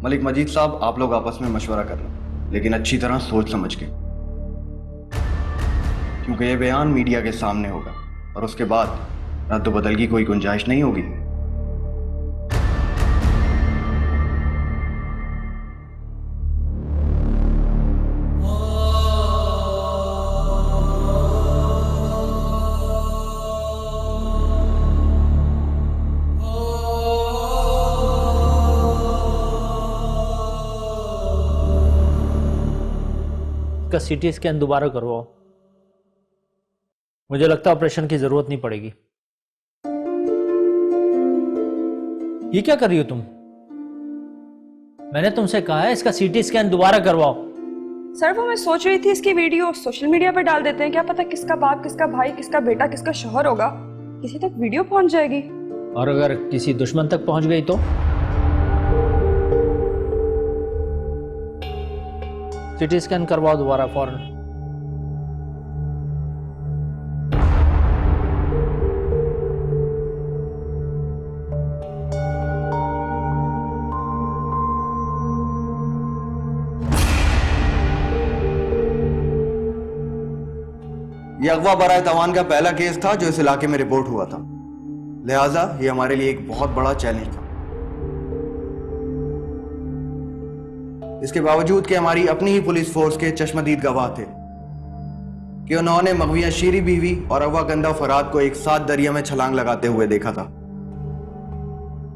मलिक मजीद साहब, आप लोग आपस में मशवरा कर लें, लेकिन अच्छी तरह सोच समझ के, क्योंकि ये बयान मीडिया के सामने होगा और उसके बाद रद्द बदल की कोई गुंजाइश नहीं होगी। का सीटी स्कैन दोबारा करवाओ। मुझे लगता है ऑपरेशन की जरूरत नहीं पड़ेगी। ये क्या कर रही हो तुम? मैंने तुमसे कहा है इसका सीटी स्कैन दोबारा करवाओ। सर वो मैं सोच रही थी इसकी वीडियो सोशल मीडिया पर डाल देते हैं, क्या पता किसका बाप, किसका भाई, किसका बेटा, किसका शौहर होगा, किसी तक वीडियो पहुंच जाएगी। और अगर किसी दुश्मन तक पहुंच गई तो? सीटी स्कैन करवाओ दोबारा फौरन। ये अगवा बराए तवान का पहला केस था जो इस इलाके में रिपोर्ट हुआ था, लिहाजा ये हमारे लिए एक बहुत बड़ा चैलेंज था। इसके बावजूद कि हमारी अपनी ही पुलिस फोर्स के चश्मदीद गवाह थे कि उन्होंने मगविया शीरी बीवी और अगवा कंदा फराद को एक साथ दरिया में छलांग लगाते हुए देखा था।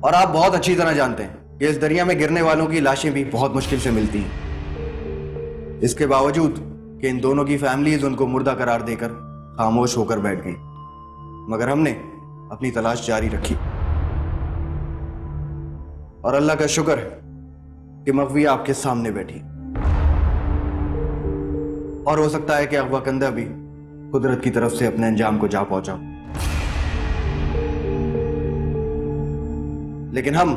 और आप बहुत अच्छी तरह जानते हैं कि इस दरिया में गिरने वालों की लाशें भी बहुत मुश्किल से मिलती हैं। इसके बावजूद कि इन दोनों की फैमिलीज उनको मुर्दा करार देकर खामोश होकर बैठ गई, मगर हमने अपनी तलाश जारी रखी और अल्लाह का शुक्र है कि मगविया आपके सामने बैठी। और हो सकता है कि अगवा कंदा भी कुदरत की तरफ से अपने अंजाम को जा पहुंचा, लेकिन हम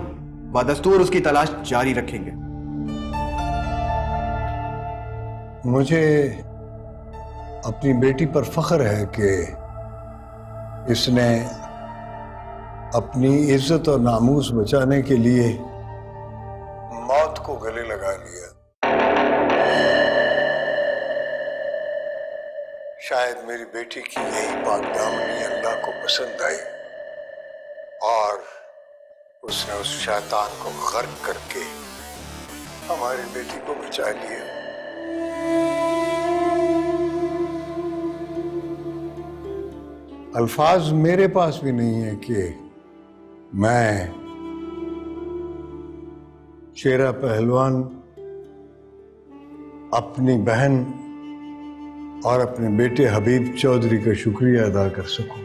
बदस्तूर उसकी तलाश जारी रखेंगे। मुझे अपनी बेटी पर फख्र है कि इसने अपनी इज्जत और नामूस बचाने के लिए मौत को गले लगा लिया। शायद मेरी बेटी की यही पाकदामनी अल्लाह को पसंद आई और उसने उस शैतान को गर्क करके हमारी बेटी को बचा लिया। अल्फाज मेरे पास भी नहीं है कि मैं शेरा पहलवान अपनी बहन और अपने बेटे हबीब चौधरी का शुक्रिया अदा कर सकूं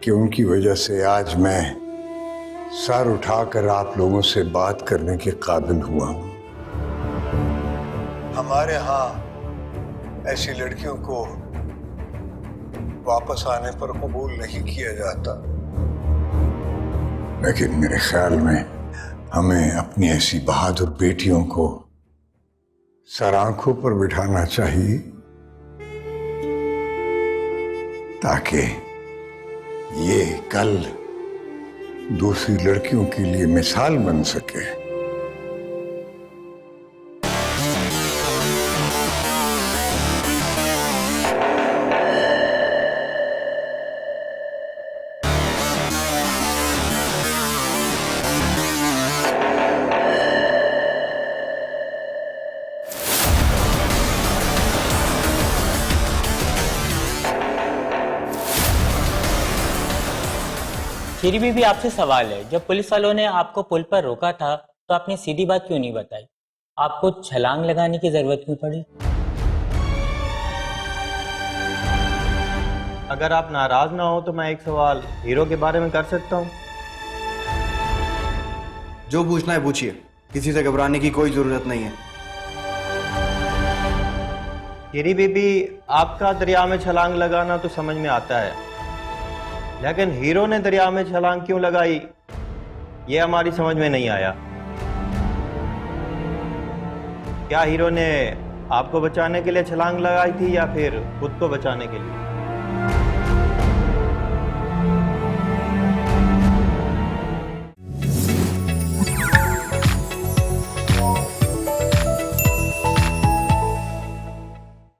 कि उनकी वजह से आज मैं सर उठाकर आप लोगों से बात करने के काबिल हुआ हूं। हमारे यहाँ ऐसी लड़कियों को वापस आने पर कबूल नहीं किया जाता, लेकिन मेरे ख्याल में हमें अपनी ऐसी बहादुर बेटियों को सर आंखों पर बिठाना चाहिए ताकि ये कल दूसरी लड़कियों के लिए मिसाल बन सके। शीरी बीबी, आपसे सवाल है, जब पुलिस वालों ने आपको पुल पर रोका था तो आपने सीधी बात क्यों नहीं बताई? आपको छलांग लगाने की जरूरत क्यों पड़ी? अगर आप नाराज ना हो तो मैं एक सवाल हीरो के बारे में कर सकता हूँ? जो पूछना है पूछिए, किसी से घबराने की कोई जरूरत नहीं है। शीरी बीबी, आपका दरिया में छलांग लगाना तो समझ में आता है, लेकिन हीरो ने दरिया में छलांग क्यों लगाई ये हमारी समझ में नहीं आया। क्या हीरो ने आपको बचाने के लिए छलांग लगाई थी या फिर खुद को बचाने के लिए?